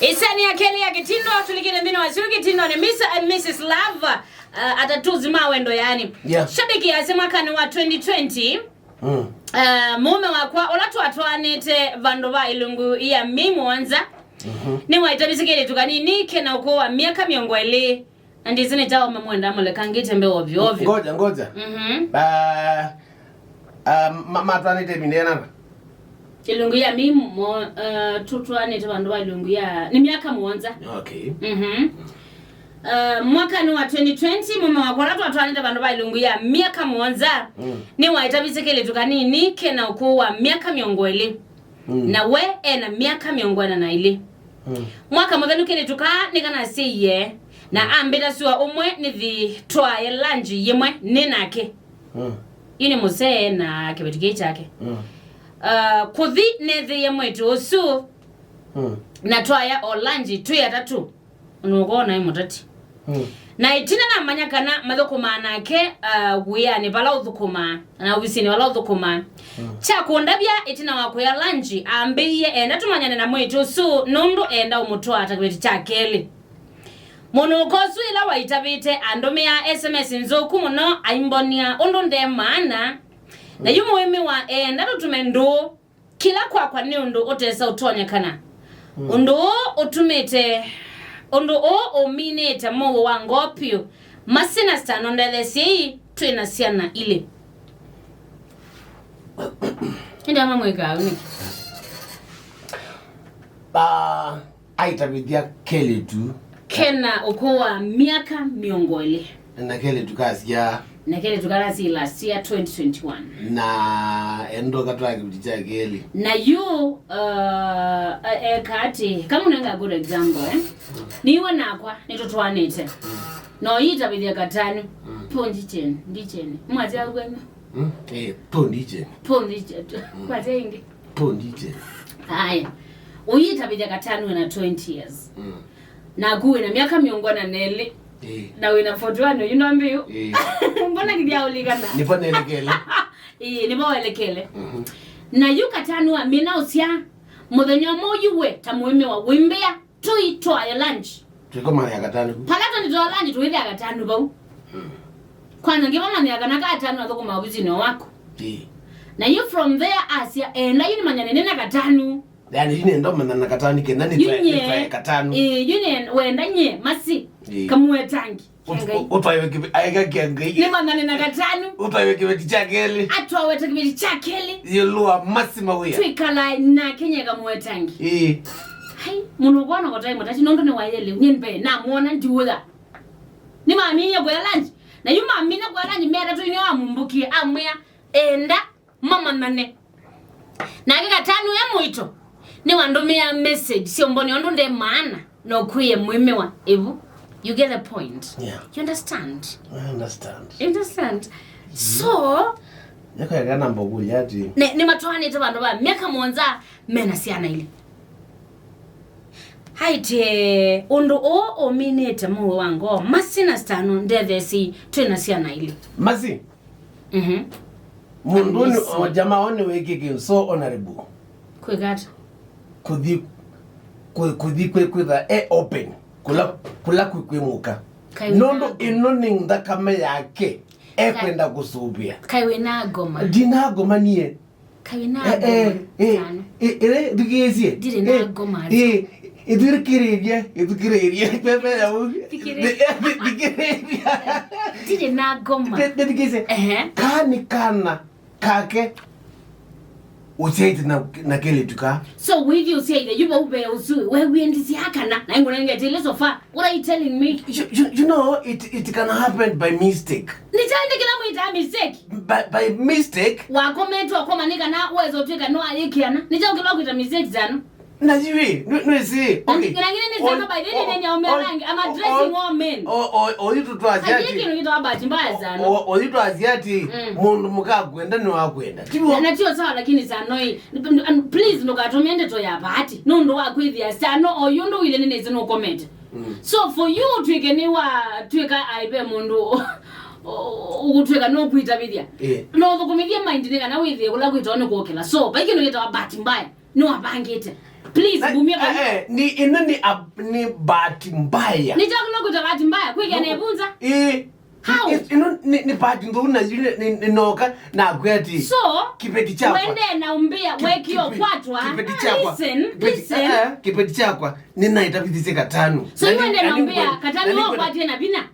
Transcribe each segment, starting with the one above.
Isani ya keli ya kitindo tulikine mbinu wa shuru kitindo ni Mr. and Mrs. Love atatuzi mawendo yani. Yeah. Shabiki ya sema kani wa 2020 mume wakwa olatu atwanite vandova ilungu ya mimu wanza ni waitabisikele tukani nike na uko wa miaka miongo ili andizini jao mamwenda mwelekangite mbe ovyo ovyo. Ngoja. Matwanite minena ilungu ya mimu tutwanite vandova ilungu ya ni miaka muwanza. Okay. Mwaka ni wa 2020 mume wakwa olatu atwanite vandova ilungu ya miaka muwanza ni waitabisikele tukani nike na uko wa miaka miongo ili na we na miaka miongo na ili. Mwaka mwathanu kene tuka nikana siye na ambira suwa umwe nithi twaye lanji yemwe ninake ini muse na kiveti chake kuthi nethi yemwe tusu na twaya o lanji tuya tatu nugona imutati na itina na manyakana mathukuma nake wiyani bala uthukuma na ubisini bala uthukuma cha kundabya itina wako ya lanji ambiye enda tumanyane na mwetu su nundu enda umutwa atakibeti cha keli mono kosu ila waitabite andomea SMS nzoku muno aimbonia ondo nde maana na yumuhimi wa enda tutumendo kila kwa ni undu otesa utonya kana undu utumite ondo o mineta mo wangopio masina stano ndalesi twina siana ile ndio mama mweka uni aitabidia keli tu kena ukuwa miaka miongo ile na keli tukasia na keli tukarasi last year 2021 na endo katwa kibiticha keli na you kati kama unanga good example niwe nakwa nitotwanite no yita bidya katani pondichen ndichen mwazi agwema pondichen kwaze ingi pondichen haya uyita bidya katani na 20 years na kuwe na miaka miongo na Naile na wina 41 you know mbiu mbona kidia ulikana nipo nelekele nipo elekele na yukatanu wa mina usia mudhenyo moyuwe tamuime wa wimbea tuitwa ya lunch tuko mara ya katanu palata ni toa lunch tuile ya katanu bau kwanza ngiba mani ya kanaka katanu atoko mabuzini wako na you from there asia enda yuni manyane nena katanu yani yine ndo manana katanu kendani twa katanu yune wenda nye masi kamwe tangi utwaye kibi aiga kengai ni manane na katanu utwaye kibeti cha keli atwa weta kibeti cha keli yelua masima wea twikala na Kenya kamwe tangi hai muno gwana ko time tati nondo ne wayele nyenbe na muona ndiwula ni mami ye gwa lunch na yu mami na gwa lunch mera tu ni amumbuki amya enda mama nane na kika tanu ya muito ni wandomea message sio mboni ondo nde maana no kuye mwimewa evu you get the point. Yeah. You understand? I understand. So yako ya namba guliyati ni matwani to bandu ba miaka monza mena siana ile haite undu o minute mu wango masina stano ndethesi twina siana ile masi munduni jamaa one wekeke so honorable kwigata kuthi kwitha open kula kwikwimuka nondo inoning thakame yake kwenda kusubia kaiwe na goma dina goma nie kaiwe na goma digezie dire na goma idirikireria pepe ya dire na goma digezie kana kake usaid na keli tuka so with you say that you ube usu we ndisi hakana na ngone ngete so far what are you telling me you know it can happen by mistake nitande kila muita mistake by mistake wa comment wa komanika na uwezo twika no ayikiana nitangelo kuita mistake zanu na jiwi no see okay ngine ni sema by then nenya omerangi ama dressing women oyitu twaziati ajiki ngito abati mbaya zanu oyitu aziati mundu mukakwenda ni wakwenda na tio sawa lakini sanoi please nokatomende to yabati nundu wakwithia sano oyundo ile nene zino comment so for you twika aibe mundu ukutweka no kuita bidya no thukumidia mind nega na withie kula kuita one kokela so baikino gita abati mbaya no abangite Please bumia ba. Ni bahati mbaya. Ni chakula kuta bahati mbaya kwika nebunza. How? Ni bahati ndo ni noka na kweti. So, kiveti chakwa. Wende na umbea weki okwatwa. Kiveti chakwa. Listen. Kiveti chakwa. Nina itapitise katano. So wende na umbea katano okwati na bina.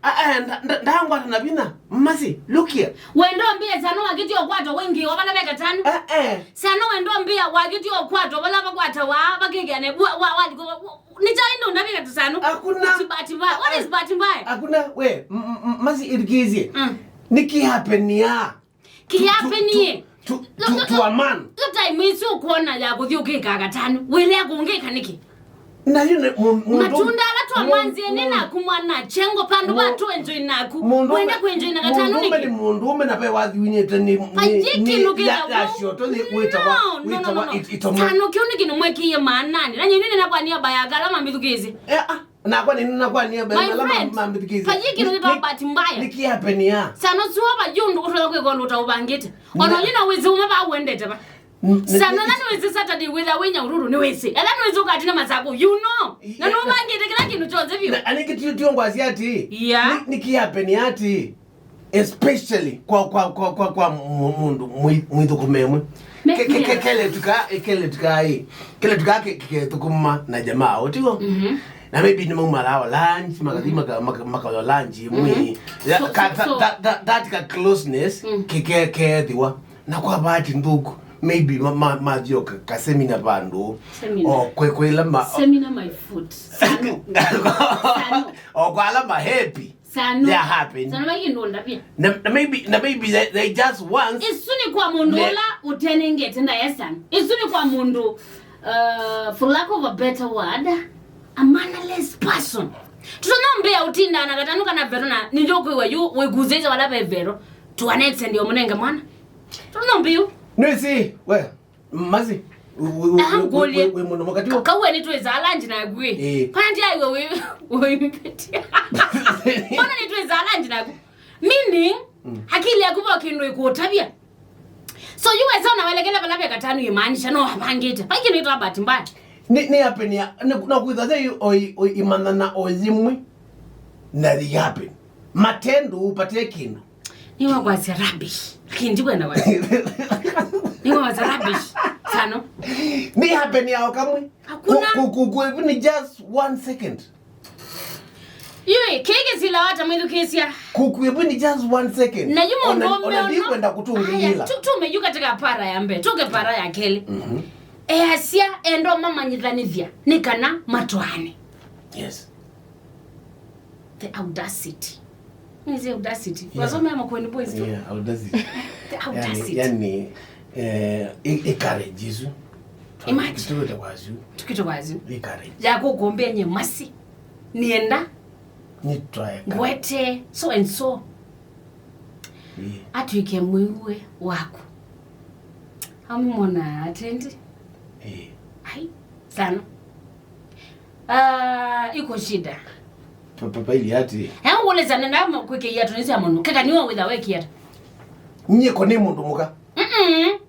Ndangwa na bina. Masi, look here. Wendo umbea sano wakiti okwatwa wengi wabana beka tano. Sano wendo umbea wakiti okwatwa wala bakwata bakeke ne Nija indo ndabika tusano. Hakuna. Bahati mbaya. What is bahati mbaya? Hakuna we masi irigizie. Niki hapenia. Ki hapenie. To a man. Time isu kuona ya kuthi katano. Wele akungeka niki. Na yune matunda alatu amanzi nena kumwana chengo pando watu enjoy naku. Wenda kuenjoy na katano niki. Mundu na pe wathi winyete ni ya shoto ni witawa itoma. Tano kioni kino mweki ye manani. Na nyinyi na kwa nia bayagala mambithukizi. Na kwa nini na kwa nia bayagala mambithukizi. Fanyiki no ita bahati mbaya. Niki hapenia. Sano suwa bajundu kutola kwekondo utawubangite. Ono nyina wezi umaba uendete ba. Sana nani wezi Saturday whether wenya ururu ni wezi. Ala ni wezi ukatina masabu. You know. Na no bangite kila kinu chonze vyo. Ani kitu tiongwazi ati. Yeah. Niki hapenia ati. Especially kwa mundu mwitu kumemwe. Kele tuka tukuma na jamaa otigo. Na maybe ni mumalawa lunch makalo lunch mwi that closeness keke diwa na kwa bahati ndugu maybe majio ka seminar bando o kwela seminar my food sano o kwala ma happy sano they are happy sano bagi ndonda pia na maybe they just once isuni kwa mundu la utenengete nda yesana isuni kwa mundu for lack of a better word a mannerless person. Tunaombea utinda na katanuka na verona ninjo kwewa yu weguzeza wala bevero to an extent yo munenga mwana. Tunaombea. No see, well, mazi we muno makati wo. Kawe ni tuweza lanji na gwe. Panti aiwe we mpetia. Ona ni tuweza lanji na gwe. Meaning hakili yakuba kinwe kuotabia. So you weza na welekela balabya katanu yimaanisha no hapangita. Paki ni bahati mbaya. Ni hapenia na kuidhaze imandana ozimwe na li happen matendo upate kindu ni wakwazi rubbish kindi kwenda wazi ni wakwazi rubbish sano ni hapenia okamwe hakuna ni just 1 second yeye kege sila wata mwidu kesia kukuebu ni just 1 second na yumo ngombe ona kwenda kutungila tume yuka katika para ya mbe toke para ya keli asia endo mama nyithanithia ni kana matwane. Yes. The audacity. Is the audacity. Wasome ama kweni boys too. Yeah, audacity. The audacity. Yani courage Yesu. Imagine. Tukito wazi. Courage. Yako kuombea nyemasi. Nienda. Nitwae. Ngwete so and so. Atuike mwiwe wako. Hamumona atendi. Hai, sana. Iko shida. Papa ili ati. Hangu uleza nenda kwike yatu nisi amono. Kaka niwa with a weki yatu. Nye kone mundu muka.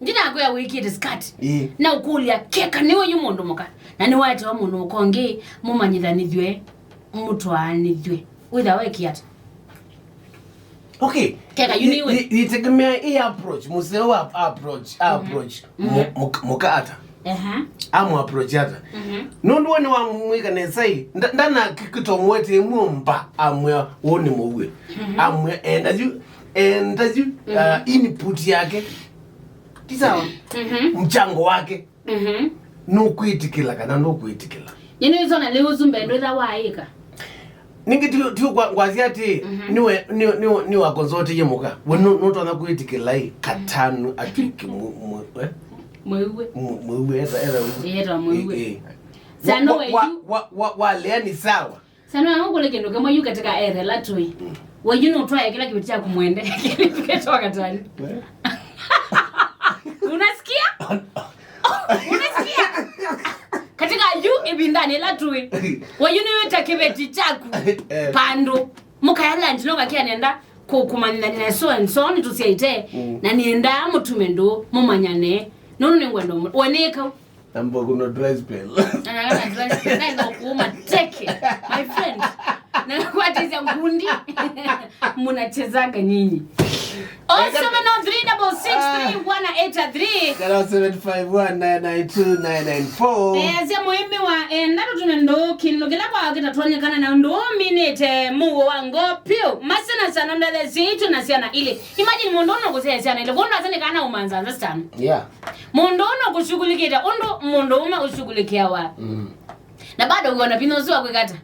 Njina akuya wiki yatu skati. Na ukulia keka niwa yu mundu muka. Na niwa yatu wa mundu ukongi. Muma nidhanithwe. Mutwa nidhwe. With a weki yatu. Okay. Keka you niwe. Nitegemea hii approach. Musewa approach. Muka ata. Amu approach ata. Nundu wani wa mwika nesai. Ndana kikito mwete mwomba. Amwe woni mwe. Amwe endazu input yake. Tisawa. Mchango wake. Nukuitikila kana nukuitikila. Yenu hizo na leo zumbendo za waika. Ningi tiyo kwa ziati niwe wakonzote ye muka. Wano na kuitikila katanu atiki mwewe era mwewe sano wale ni sawa sano yangu kule kendo kama yuka katika era la toi wewe unatwaye kila kitu cha kumwende kitoka katani unasikia katika yu ibindani la toi wewe unaweta kiveti chako pando mukayala ndino kakia nenda kukumanya na so and so ni tusiaite na nienda mutumendo mumanyane nono ni ngwendo waneka Nambo kuna dry spell. Anakana dry spell na ndo kuuma teke. My friend. Na kwa tizi ya ngundi. Munachezaga nyinyi. 0703663183 Kana 751992994. Zia muhimi wa enda tutunendo kinogela kwa kita tuonyekana na ndo minute mugo wango pio. Masina sana mdade zitu na siana ile. Imagine mondono kusea siana ile. Kondo asane kana umanza, understand? Yeah. Mondono kushugulikita. Ondo mondono kushugulikia wa. Na bado uko na pinozo wa kwikata.